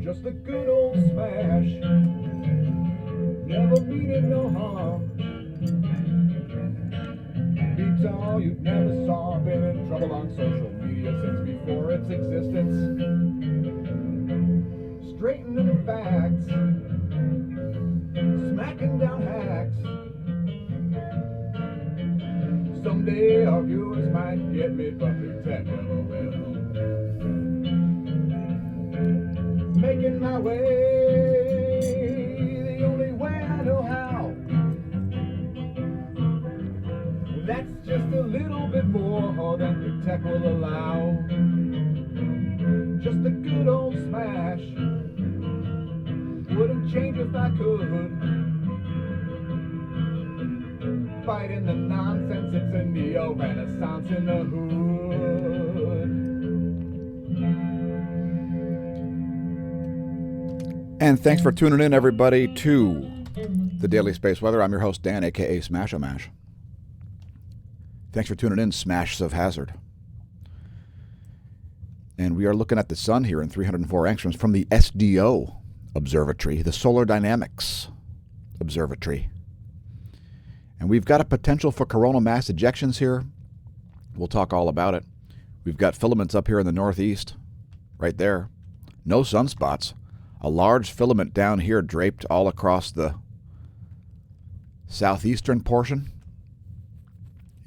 Just a good old smash. Never meaning no harm. Beats all you never saw. Been in trouble on social media since before its existence. Straightening facts. Smacking down hacks. Someday our viewers might get me, but pretend never will. Making my way the only way I know how. That's just a little bit more than the tech will allow. Just a good old smash. Wouldn't change if I could. Fighting the nonsense, it's a neo-renaissance in the hood. And thanks for tuning in, everybody, to the Daily Space Weather. I'm your host, Dan, a.k.a. smAsho. Thanks for tuning in, Smashes of Hazard. And we are looking at the sun here in 304 angstroms from the SDO Observatory, the Solar Dynamics Observatory. And we've got a potential for coronal mass ejections here. We'll talk all about it. We've got filaments up here in the northeast, right there. No sunspots. A large filament down here draped all across the southeastern portion.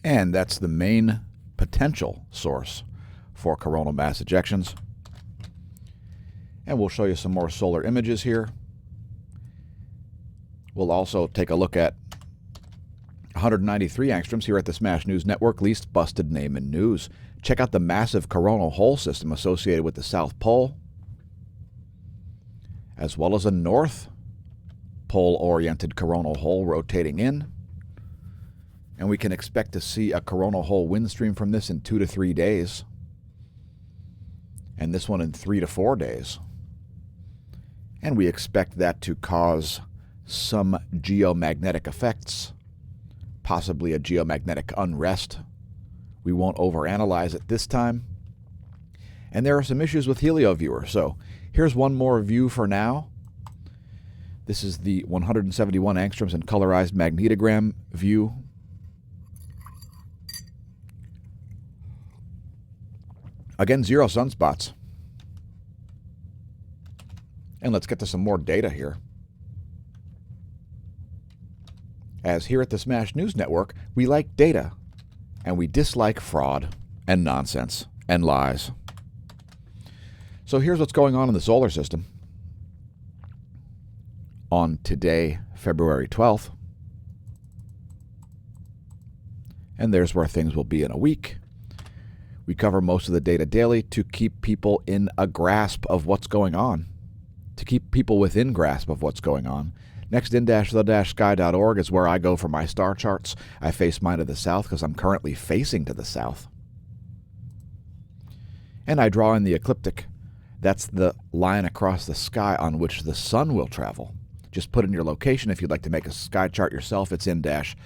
And that's the main potential source for coronal mass ejections. And we'll show you some more solar images here. We'll also take a look at 193 angstroms here at the Smash News Network, least busted name in news. Check out the massive coronal hole system associated with the South Pole, as well as a North Pole-oriented coronal hole rotating in. And we can expect to see a coronal hole wind stream from this in 2 to 3 days, and this one in 3 to 4 days. And we expect that to cause some geomagnetic effects, possibly a geomagnetic unrest. We won't overanalyze it this time. And there are some issues with HelioViewer. So here's one more view for now. This is the 171 angstroms in colorized magnetogram view. Again, 0 sunspots. And let's get to some more data here. As here at the Smash News Network, we like data, and we dislike fraud and nonsense and lies. So here's what's going on in the solar system on today, February 12th. And there's where things will be in a week. We cover most of the data daily to keep people in a grasp of what's going on, to keep people within grasp of what's going on. Next-in-the-sky.org is where I go for my star charts. I face mine to the south because I'm currently facing to the south. And I draw in the ecliptic. That's the line across the sky on which the sun will travel. Just put in your location if you'd like to make a sky chart yourself. It's in the-sky.org.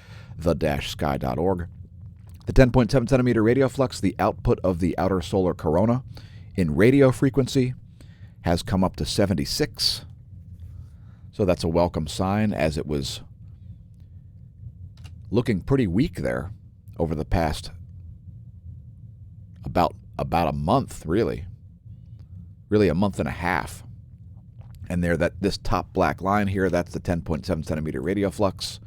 The 10.7 centimeter radio flux, the output of the outer solar corona in radio frequency, has come up to 76. So that's a welcome sign, as it was looking pretty weak there over the past about a month, really a month and a half. And there, this top black line here, that's the 10.7 centimeter radio flux,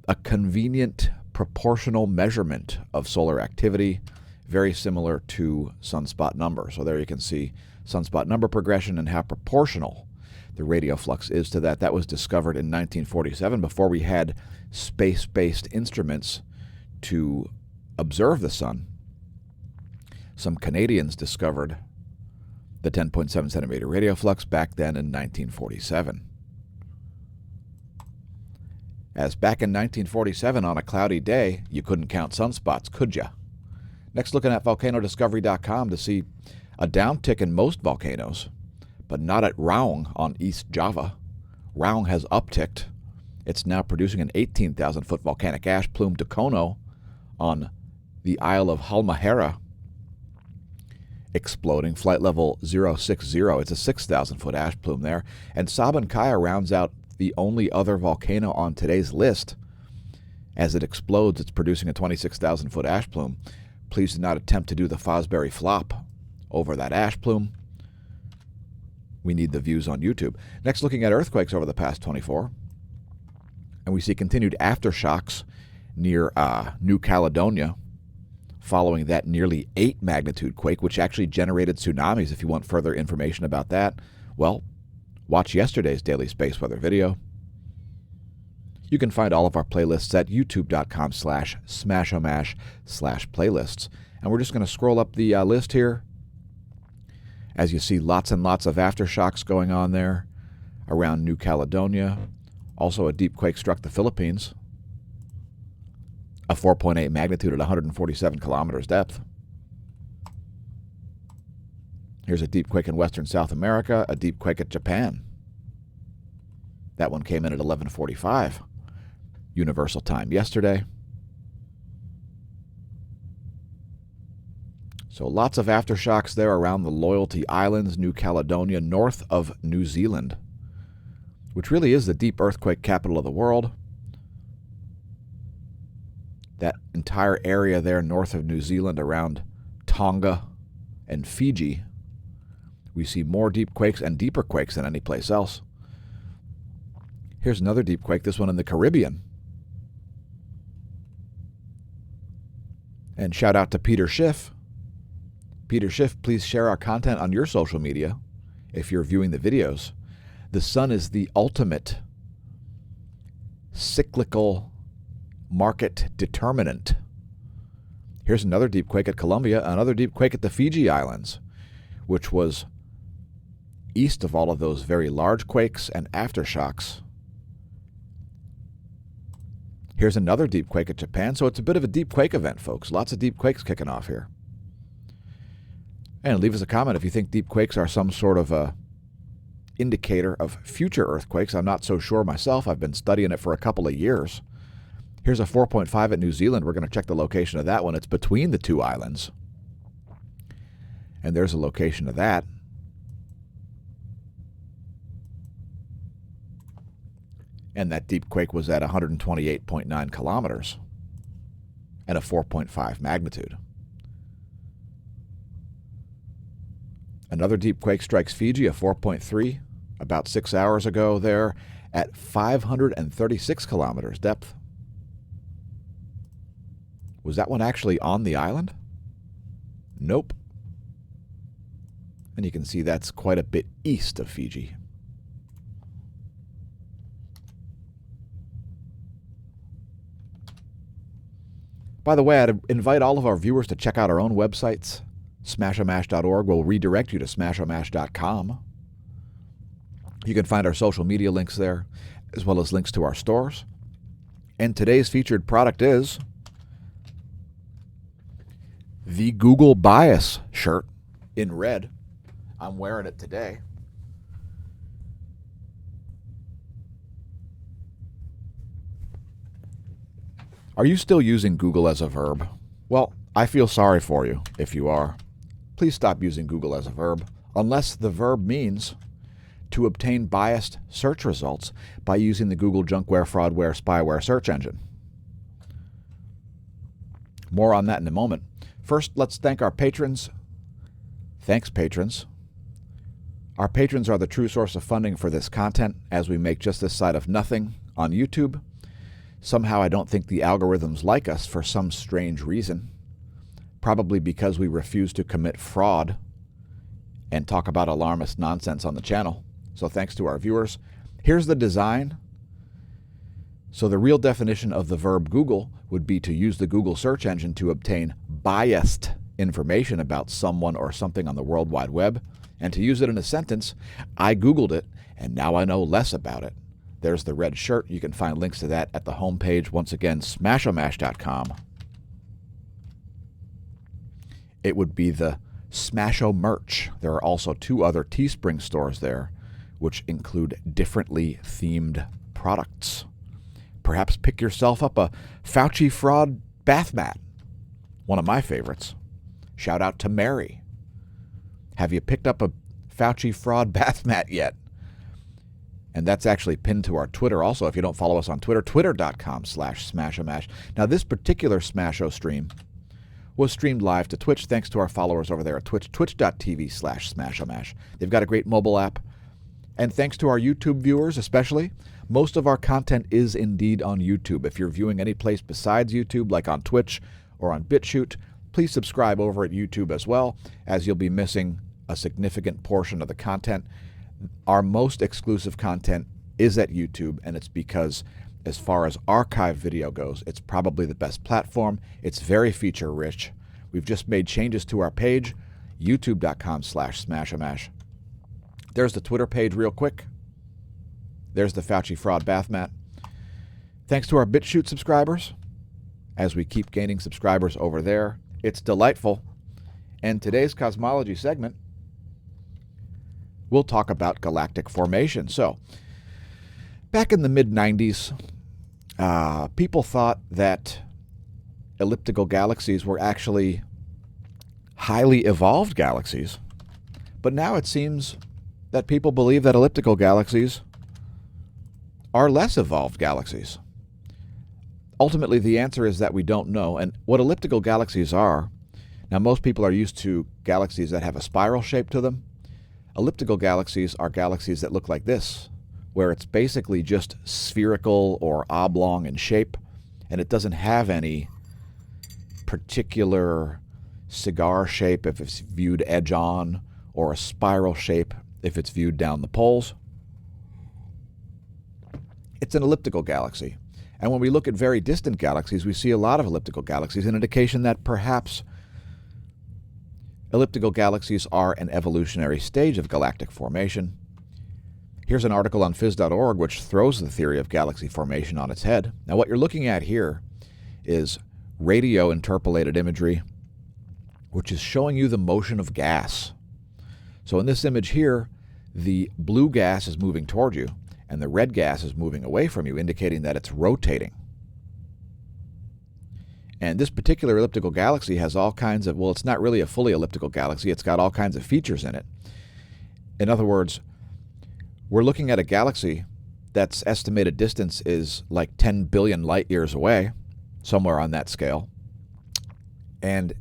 a convenient proportional measurement of solar activity, very similar to sunspot number. So there you can see sunspot number progression and how proportional the radio flux is to that. That was discovered in 1947, before we had space-based instruments to observe the sun. Some Canadians discovered the 10.7 centimeter radio flux back then in 1947. As back in 1947, on a cloudy day, you couldn't count sunspots, could you? Next, looking at volcanodiscovery.com to see a downtick in most volcanoes, but not at Raung on East Java. Raung has upticked. It's now producing an 18,000-foot volcanic ash plume. Tokono on the Isle of Halmahera exploding. Flight level 060. It's a 6,000-foot ash plume there. And Sabancaya rounds out the only other volcano on today's list. As it explodes, it's producing a 26,000-foot ash plume. Please do not attempt to do the Fosbury flop over that ash plume. We need the views on YouTube. Next, looking at earthquakes over the past 24. And we see continued aftershocks near New Caledonia following that nearly 8 magnitude quake, which actually generated tsunamis. If you want further information about that, well, watch yesterday's daily space weather video. You can find all of our playlists at youtube.com/smashomash/playlists. And we're just going to scroll up the list here. As you see, lots and lots of aftershocks going on there around New Caledonia. Also, a deep quake struck the Philippines. A 4.8 magnitude at 147 kilometers depth. Here's a deep quake in western South America, a deep quake at Japan. That one came in at 11:45 Universal Time yesterday. So lots of aftershocks there around the Loyalty Islands, New Caledonia, north of New Zealand, which really is the deep earthquake capital of the world. That entire area there north of New Zealand around Tonga and Fiji, we see more deep quakes and deeper quakes than any place else. Here's another deep quake, this one in the Caribbean. And shout out to Peter Schiff. Peter Schiff, please share our content on your social media if you're viewing the videos. The sun is the ultimate cyclical market determinant. Here's another deep quake at Colombia, another deep quake at the Fiji Islands, which was east of all of those very large quakes and aftershocks. Here's another deep quake at Japan. So it's a bit of a deep quake event, folks. Lots of deep quakes kicking off here. And leave us a comment if you think deep quakes are some sort of a indicator of future earthquakes. I'm not so sure myself. I've been studying it for a couple of years. Here's a 4.5 at New Zealand. We're going to check the location of that one. It's between the two islands. And there's a location of that. And that deep quake was at 128.9 kilometers and a 4.5 magnitude. Another deep quake strikes Fiji, a 4.3, about 6 hours ago there at 536 kilometers depth. Was that one actually on the island? Nope. And you can see that's quite a bit east of Fiji. By the way, I'd invite all of our viewers to check out our own websites. smAshomash.org will redirect you to smAshomash.com. You can find our social media links there, as well as links to our stores. And today's featured product is the Google Bias shirt in red. I'm wearing it today. Are you still using Google as a verb? Well, I feel sorry for you if you are. Please stop using Google as a verb, unless the verb means to obtain biased search results by using the Google junkware, fraudware, spyware search engine. More on that in a moment. First, let's thank our patrons. Thanks, patrons. Our patrons are the true source of funding for this content as we make just this side of nothing on YouTube. Somehow I don't think the algorithms like us for some strange reason. Probably because we refuse to commit fraud and talk about alarmist nonsense on the channel. So thanks to our viewers. Here's the design. So the real definition of the verb Google would be to use the Google search engine to obtain biased information about someone or something on the World Wide Web. And to use it in a sentence, I Googled it and now I know less about it. There's the red shirt. You can find links to that at the homepage. Once again, smashomash.com. It would be the smAsho merch. There are also 2 other Teespring stores there, which include differently themed products. Perhaps pick yourself up a Fauci fraud bath mat, one of my favorites. Shout out to Mary. Have you picked up a Fauci fraud bath mat yet? And that's actually pinned to our Twitter also. If you don't follow us on Twitter, twitter.com/smashamash. Now, this particular smAsho stream was streamed live to Twitch thanks to our followers over there at Twitch, twitch.tv/smashamash. They've got a great mobile app. And thanks to our YouTube viewers especially, most of our content is indeed on YouTube. If you're viewing any place besides YouTube, like on Twitch or on BitChute, please subscribe over at YouTube as well, as you'll be missing a significant portion of the content. Our most exclusive content is at YouTube, and it's because as far as archive video goes, it's probably the best platform. It's very feature-rich. We've just made changes to our page, youtube.com/smashamash. There's the Twitter page real quick. There's the Fauci fraud bath mat. Thanks to our BitChute subscribers, as we keep gaining subscribers over there. It's delightful. And today's cosmology segment, we'll talk about galactic formation. So, back in the mid-90s, people thought that elliptical galaxies were actually highly evolved galaxies. But now it seems that people believe that elliptical galaxies are less evolved galaxies. Ultimately, the answer is that we don't know. And what elliptical galaxies are, now most people are used to galaxies that have a spiral shape to them. Elliptical galaxies are galaxies that look like this, where it's basically just spherical or oblong in shape, and it doesn't have any particular cigar shape if it's viewed edge-on, or a spiral shape if it's viewed down the poles. It's an elliptical galaxy. And when we look at very distant galaxies, we see a lot of elliptical galaxies, an indication that perhaps elliptical galaxies are an evolutionary stage of galactic formation. Here's an article on phys.org which throws the theory of galaxy formation on its head. Now, what you're looking at here is radio interpolated imagery, which is showing you the motion of gas. So in this image here, the blue gas is moving toward you, and the red gas is moving away from you, indicating that it's rotating. And this particular elliptical galaxy has all kinds of, well, it's not really a fully elliptical galaxy. It's got all kinds of features in it. In other words, we're looking at a galaxy that's estimated distance is like 10 billion light years away, somewhere on that scale. And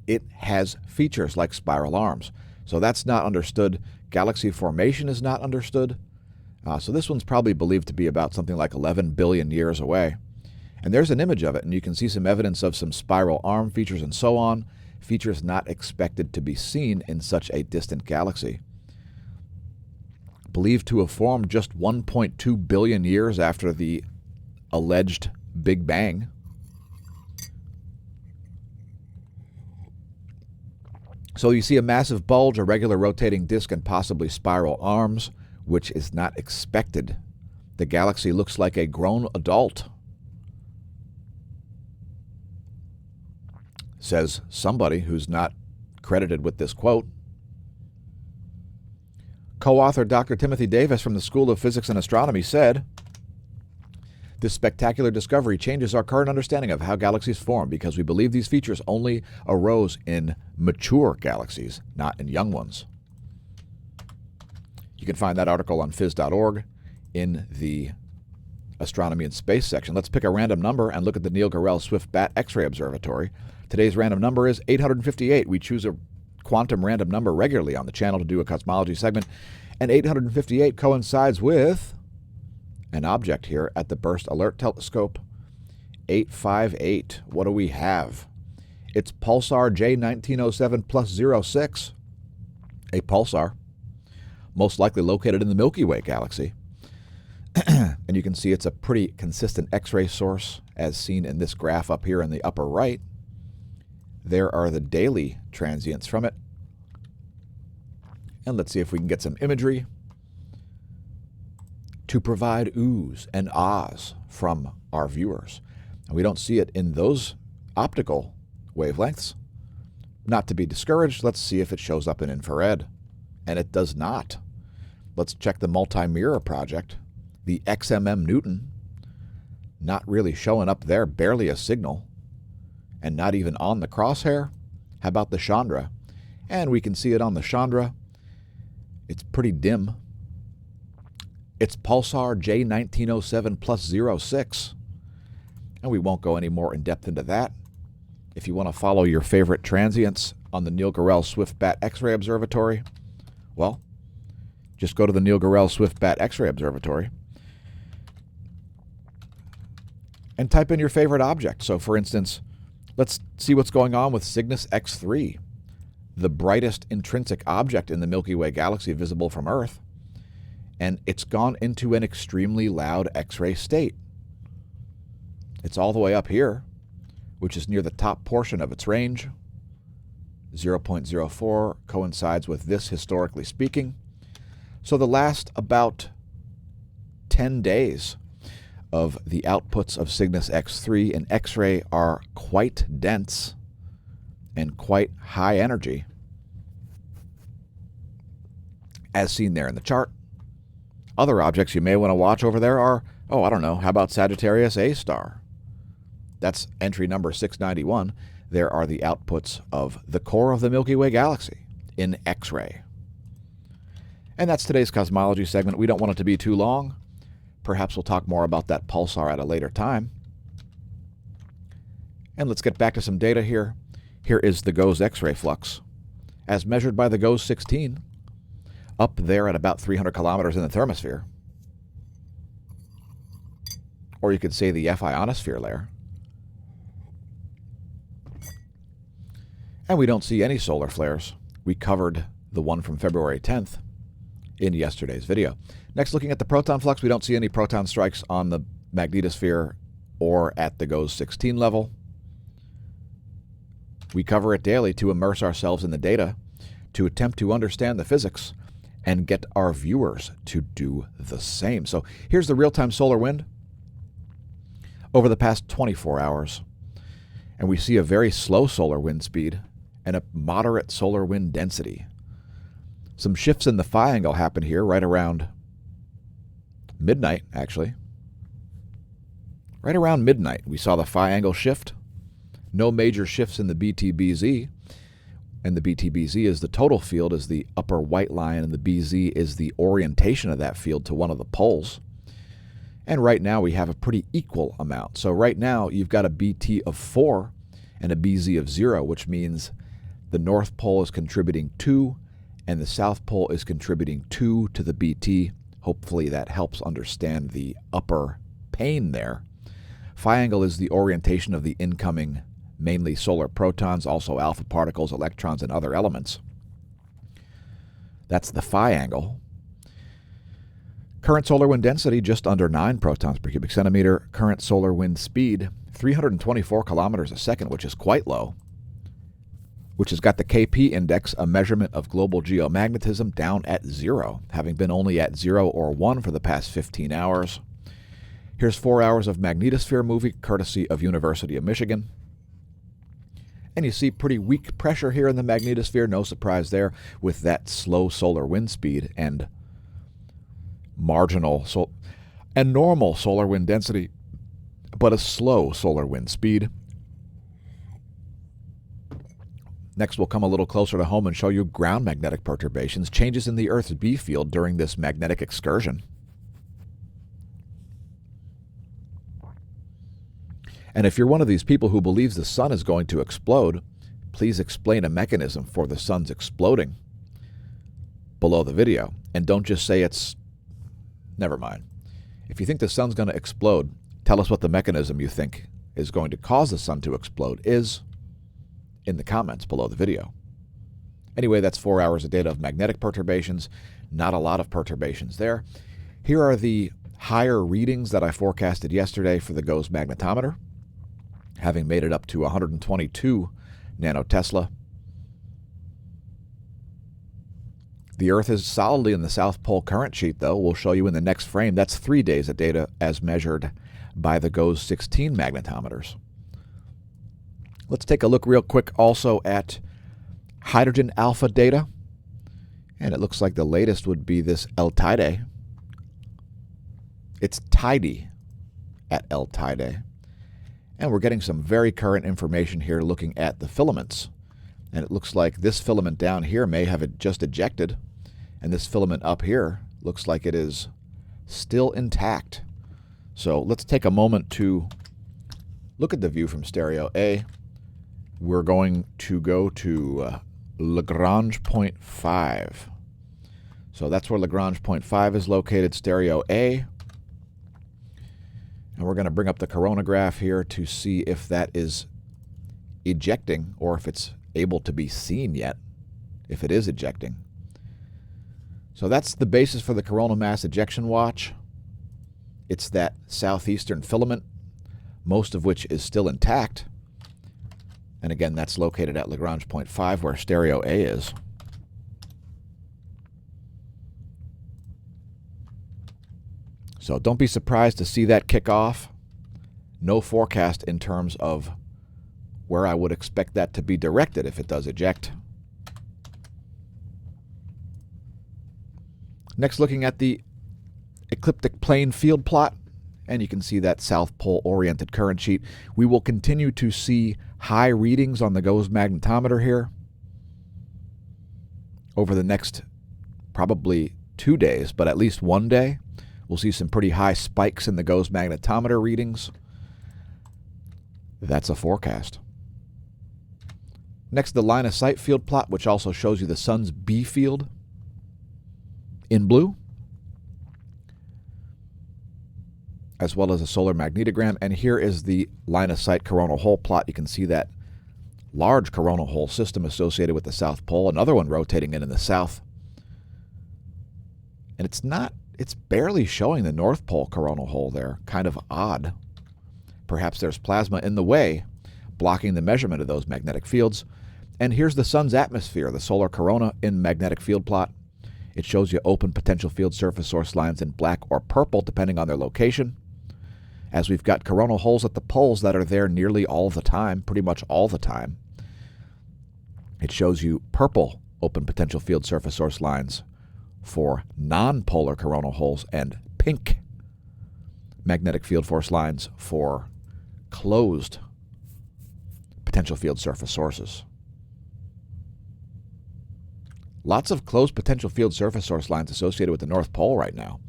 it has features like spiral arms. So that's not understood. Galaxy formation is not understood. So this one's probably believed to be about something like 11 billion years away. And there's an image of it, and you can see some evidence of some spiral arm features and so on, features not expected to be seen in such a distant galaxy. Believed to have formed just 1.2 billion years after the alleged Big Bang. So you see a massive bulge, a regular rotating disk, and possibly spiral arms, which is not expected. The galaxy looks like a grown adult, says somebody who's not credited with this quote. Co-author Dr. Timothy Davis from the School of Physics and Astronomy said, "This spectacular discovery changes our current understanding of how galaxies form because we believe these features only arose in mature galaxies, not in young ones." You can find that article on phys.org in the Astronomy and Space section. Let's pick a random number and look at the Neil Gorell Swift Bat X-ray Observatory. Today's random number is 858. We choose a quantum random number regularly on the channel to do a cosmology segment, and 858 coincides with an object here at the Burst Alert Telescope, 858. What do we have? It's pulsar J1907 plus 06, a pulsar, most likely located in the Milky Way galaxy. And you can see it's a pretty consistent X-ray source, as seen in this graph up here in the upper right. There are the daily transients from it. And let's see if we can get some imagery to provide oohs and ahs from our viewers. And we don't see it in those optical wavelengths. Not to be discouraged, let's see if it shows up in infrared. And it does not. Let's check the multi-mirror project. The XMM Newton, not really showing up there, barely a signal, and not even on the crosshair. How about the Chandra? And we can see it on the Chandra. It's pretty dim. It's pulsar J1907 plus 06. And we won't go any more in depth into that. If you want to follow your favorite transients on the Neil Gorell Swift-Bat X-ray Observatory, well, just go to the Neil Gorell Swift-Bat X-ray Observatory and type in your favorite object. So, for instance, let's see what's going on with Cygnus X3, the brightest intrinsic object in the Milky Way galaxy visible from Earth. And it's gone into an extremely loud X-ray state. It's all the way up here, which is near the top portion of its range. 0.04 coincides with this, historically speaking. So the last about 10 days of the outputs of Cygnus X3 in X-ray are quite dense and quite high energy, as seen there in the chart. Other objects you may want to watch over there are, oh, I don't know, how about Sagittarius A star? That's entry number 691. There are the outputs of the core of the Milky Way galaxy in X-ray. And that's today's cosmology segment. We don't want it to be too long. Perhaps we'll talk more about that pulsar at a later time. And let's get back to some data here. Here is the GOES X-ray flux, as measured by the GOES 16, up there at about 300 kilometers in the thermosphere. Or you could say the F ionosphere layer. And we don't see any solar flares. We covered the one from February 10th in yesterday's video. Next, looking at the proton flux, we don't see any proton strikes on the magnetosphere or at the GOES 16 level. We cover it daily to immerse ourselves in the data, to attempt to understand the physics, and get our viewers to do the same. So here's the real-time solar wind over the past 24 hours. And we see a very slow solar wind speed and a moderate solar wind density. Some shifts in the phi angle happen here right around midnight, actually. Right around midnight, we saw the phi angle shift. No major shifts in the BT-BZ. And the BT-BZ is the total field, is the upper white line, and the BZ is the orientation of that field to one of the poles. And right now we have a pretty equal amount. So right now you've got a BT of 4 and a BZ of 0, which means the North Pole is contributing 2 and the South Pole is contributing 2 to the BT. Hopefully that helps understand the upper pane there. Phi angle is the orientation of the incoming, mainly solar protons, also alpha particles, electrons, and other elements. That's the phi angle. Current solar wind density, just under 9 protons per cubic centimeter. Current solar wind speed, 324 kilometers a second, which is quite low, which has got the KP index, a measurement of global geomagnetism, down at 0, having been only at 0 or 1 for the past 15 hours. Here's 4 hours of magnetosphere movie, courtesy of University of Michigan. And you see pretty weak pressure here in the magnetosphere, no surprise there, with that slow solar wind speed and marginal and normal solar wind density, but a slow solar wind speed. Next, we'll come a little closer to home and show you ground magnetic perturbations, changes in the Earth's B field during this magnetic excursion. And if you're one of these people who believes the sun is going to explode, please explain a mechanism for the sun's exploding below the video. And don't just say it's... Never mind. If you think the sun's going to explode, tell us what the mechanism you think is going to cause the sun to explode is in the comments below the video. Anyway, that's 4 hours of data of magnetic perturbations. Not a lot of perturbations there. Here are the higher readings that I forecasted yesterday for the GOES magnetometer, having made it up to 122 nanotesla. The Earth is solidly in the South Pole current sheet, though. We'll show you in the next frame. That's 3 days of data as measured by the GOES 16 magnetometers. Let's take a look real quick also at hydrogen alpha data. And it looks like the latest would be this L-Tide. It's tidy at L-Tide. And we're getting some very current information here looking at the filaments And it looks like this filament down here may have just ejected, and this filament up here looks like it is still intact. So let's take a moment to look at the view from stereo A. We're going to go to Lagrange point 5. So that's where Lagrange point 5 is located, stereo A. And we're going to bring up the coronagraph here to see if that is ejecting or if it's able to be seen yet, if it is ejecting. So that's the basis for the coronal mass ejection watch. It's that southeastern filament, most of which is still intact. And again, that's located at Lagrange point 5 where stereo A is. So don't be surprised to see that kick off. No forecast in terms of where I would expect that to be directed if it does eject. Next, looking at the ecliptic plane field plot, and you can see that South Pole oriented current sheet. We will continue to see high readings on the GOES magnetometer here over the next probably 2 days, but at least one day. We'll see some pretty high spikes in the GOES magnetometer readings. That's a forecast. Next, the line of sight field plot, which also shows you the sun's B field in blue, as well as a solar magnetogram. And here is the line of sight coronal hole plot. You can see that large coronal hole system associated with the South Pole, another one rotating in the south. And it's barely showing the North Pole coronal hole there. Kind of odd. Perhaps there's plasma in the way, blocking the measurement of those magnetic fields. And here's the sun's atmosphere, the solar corona in magnetic field plot. It shows you open potential field surface source lines in black or purple, depending on their location. As we've got coronal holes at the poles that are there nearly all the time, pretty much all the time. It shows you purple open potential field surface source lines for non-polar coronal holes and pink magnetic field force lines for closed potential field surface sources. Lots of closed potential field surface source lines associated with the North Pole right now.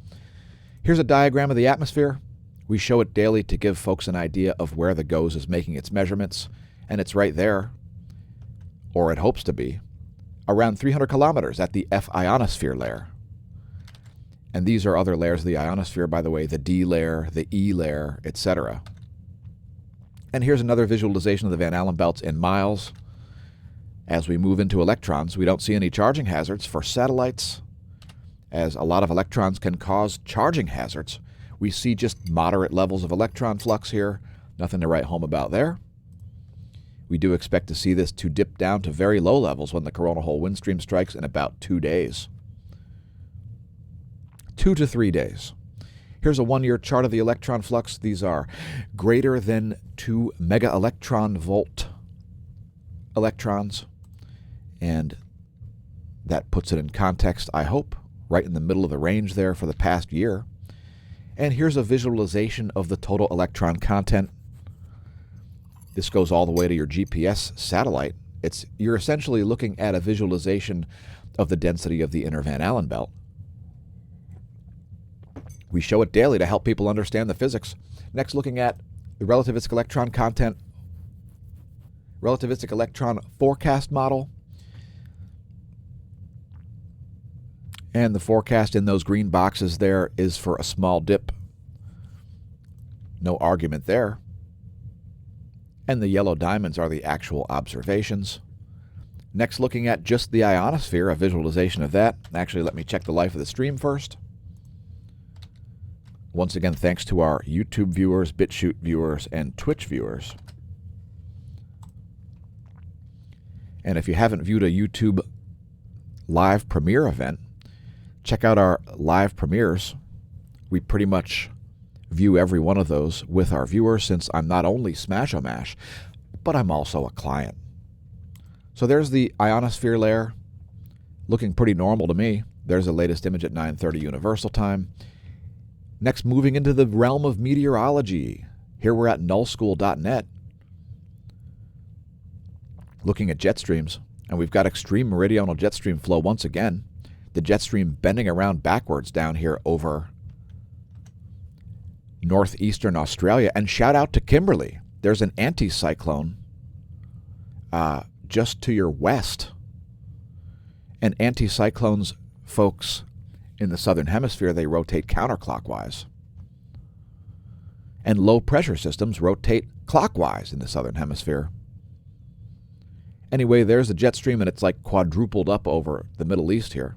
Here's a diagram of the atmosphere. We show it daily to give folks an idea of where the GOES is making its measurements, and it's right there, or it hopes to be, around 300 kilometers at the F ionosphere layer. And these are other layers of the ionosphere, by the way, the D layer, the E layer, etc. And here's another visualization of the Van Allen belts in miles. As we move into electrons, we don't see any charging hazards for satellites, as a lot of electrons can cause charging hazards. We see just moderate levels of electron flux here, nothing to write home about there. We do expect to see this to dip down to very low levels when the coronal hole wind stream strikes in about 2 days. 2 to 3 days. Here's a 1-year chart of the electron flux. These are greater than 2 mega electron volt electrons. And that puts it in context, I hope, right in the middle of the range there for the past year. And here's a visualization of the total electron content. This goes all the way to your GPS satellite. You're essentially looking at a visualization of the density of the inner Van Allen belt. We show it daily to help people understand the physics. Next, looking at the relativistic electron content, relativistic electron forecast model. And the forecast in those green boxes there is for a small dip. No argument there. And the yellow diamonds are the actual observations. Next, looking at just the ionosphere, a visualization of that. Actually, let me check the life of the stream first. Once again, thanks to our YouTube viewers, BitChute viewers, and Twitch viewers. And if you haven't viewed a YouTube live premiere event, check out our live premieres. We pretty much view every one of those with our viewers, since I'm not only smAsho Mash, but I'm also a client. So there's the ionosphere layer, looking pretty normal to me. There's the latest image at 9:30 Universal Time. Next, moving into the realm of meteorology. Here we're at nullschool.net, looking at jet streams. And we've got extreme meridional jet stream flow once again. The jet stream bending around backwards down here over northeastern Australia. And shout out to Kimberly. There's an anticyclone just to your west. And anticyclones, folks, in the southern hemisphere, they rotate counterclockwise. And low pressure systems rotate clockwise in the southern hemisphere. Anyway, there's the jet stream, and it's like quadrupled up over the Middle East here.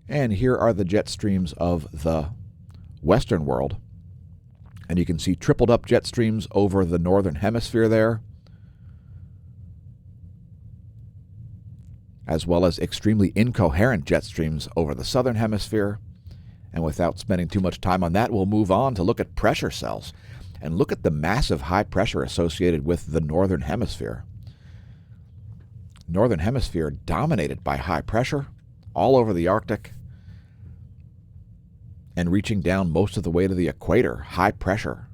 And here are the jet streams of the Western world. And you can see tripled up jet streams over the northern hemisphere there, as well as extremely incoherent jet streams over the southern hemisphere. And without spending too much time on that, we'll move on to look at pressure cells. And look at the massive high pressure associated with the northern hemisphere. Northern hemisphere dominated by high pressure all over the Arctic and reaching down most of the way to the equator, high pressure.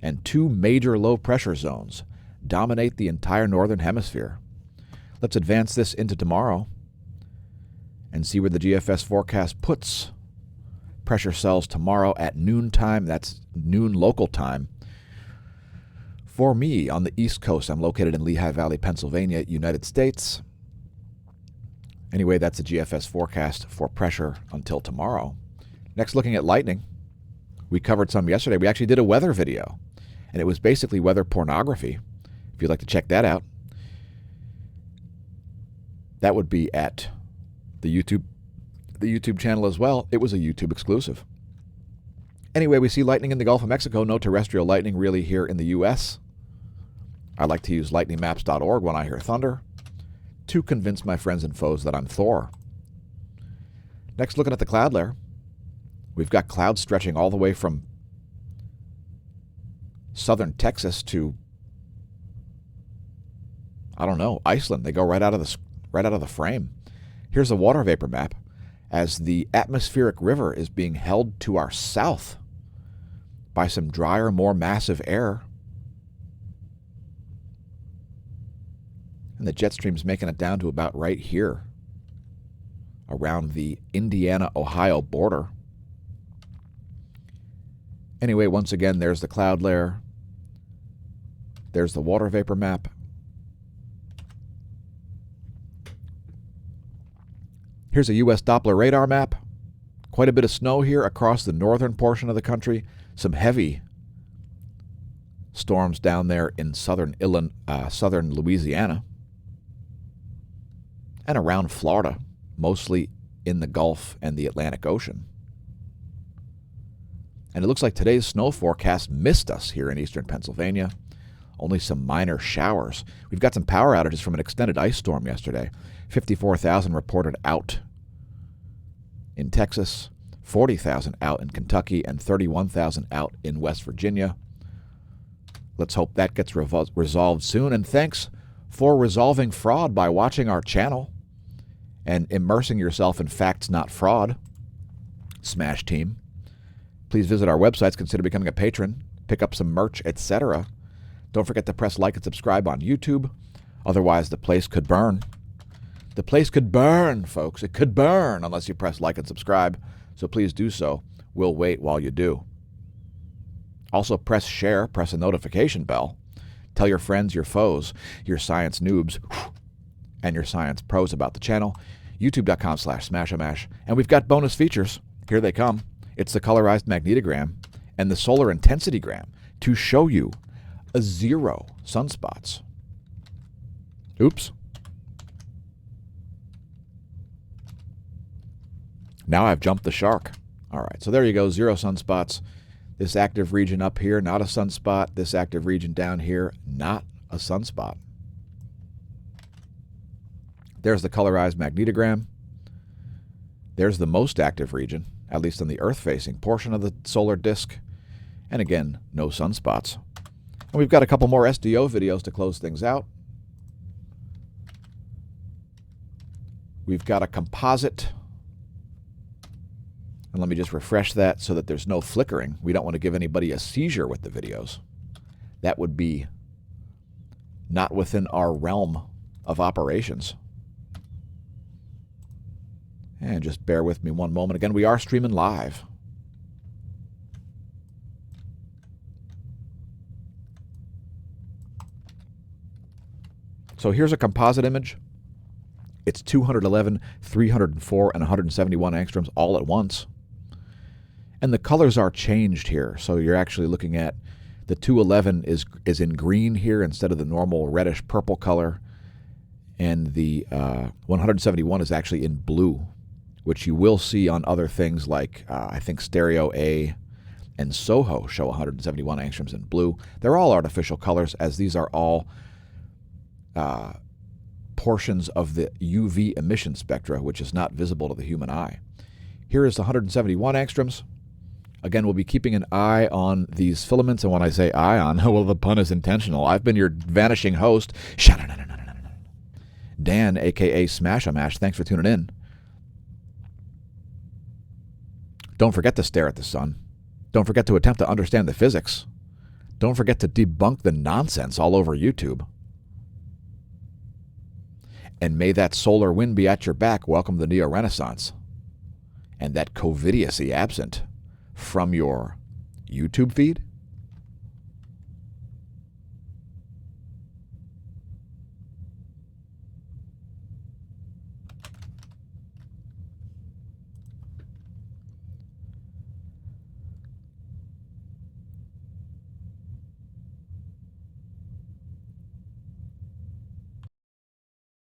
And two major low pressure zones dominate the entire northern hemisphere. Let's advance this into tomorrow and see where the GFS forecast puts pressure cells tomorrow at noontime. That's noon local time. For me, on the East Coast, I'm located in Lehigh Valley, Pennsylvania, United States. Anyway, that's the GFS forecast for pressure until tomorrow. Next, looking at lightning. We covered some yesterday. We actually did a weather video, and it was basically weather pornography. If you'd like to check that out, that would be at the YouTube channel as well. It was a YouTube exclusive. Anyway, we see lightning in the Gulf of Mexico. No terrestrial lightning really here in the U.S. I like to use lightningmaps.org when I hear thunder to convince my friends and foes that I'm Thor. Next, looking at the cloud layer. We've got clouds stretching all the way from southern Texas to, I don't know, Iceland. They go right out of the frame. Here's a water vapor map as the atmospheric river is being held to our south by some drier, more massive air. And the jet stream's making it down to about right here, around the Indiana-Ohio border. Anyway, once again, there's the cloud layer. There's the water vapor map. Here's a U.S. Doppler radar map. Quite a bit of snow here across the northern portion of the country. Some heavy storms down there in southern Louisiana and around Florida, mostly in the Gulf and the Atlantic Ocean. And it looks like today's snow forecast missed us here in eastern Pennsylvania. Only some minor showers. We've got some power outages from an extended ice storm yesterday. 54,000 reported out in Texas, 40,000 out in Kentucky, and 31,000 out in West Virginia. Let's hope that gets resolved soon. And thanks for resolving fraud by watching our channel and immersing yourself in facts, not fraud. Smash team. Please visit our websites, consider becoming a patron, pick up some merch, etc. Don't forget to press like and subscribe on YouTube. Otherwise, the place could burn. The place could burn, folks. It could burn unless you press like and subscribe. So please do so. We'll wait while you do. Also, press share, press a notification bell. Tell your friends, your foes, your science noobs, and your science pros about the channel. YouTube.com/smAsho. And we've got bonus features. Here they come. It's the colorized magnetogram and the solar intensitygram to show you 0 sunspots. Oops. Now I've jumped the shark. All right, so there you go, 0 sunspots. This active region up here, not a sunspot. This active region down here, not a sunspot. There's the colorized magnetogram. There's the most active region, at least on the Earth-facing portion of the solar disk. And again, no sunspots. And we've got a couple more SDO videos to close things out. We've got a composite. And let me just refresh that so that there's no flickering. We don't want to give anybody a seizure with the videos. That would be not within our realm of operations. And just bear with me one moment. Again, we are streaming live. So here's a composite image. It's 211, 304, and 171 angstroms all at once. And the colors are changed here. So you're actually looking at the 211 is in green here instead of the normal reddish purple color. And the 171 is actually in blue, which you will see on other things like, I think Stereo A and Soho show 171 angstroms in blue. They're all artificial colors, as these are all portions of the UV emission spectra, which is not visible to the human eye. Here is the 171 angstroms. Again, we'll be keeping an eye on these filaments, and when I say eye on, well, the pun is intentional. I've been your vanishing host, Dan, a.k.a. smAsho. Thanks for tuning in. Don't forget to stare at the sun. Don't forget to attempt to understand the physics. Don't forget to debunk the nonsense all over YouTube. And may that solar wind be at your back. Welcome to the Neo-Renaissance. And that covidiousy absent from your YouTube feed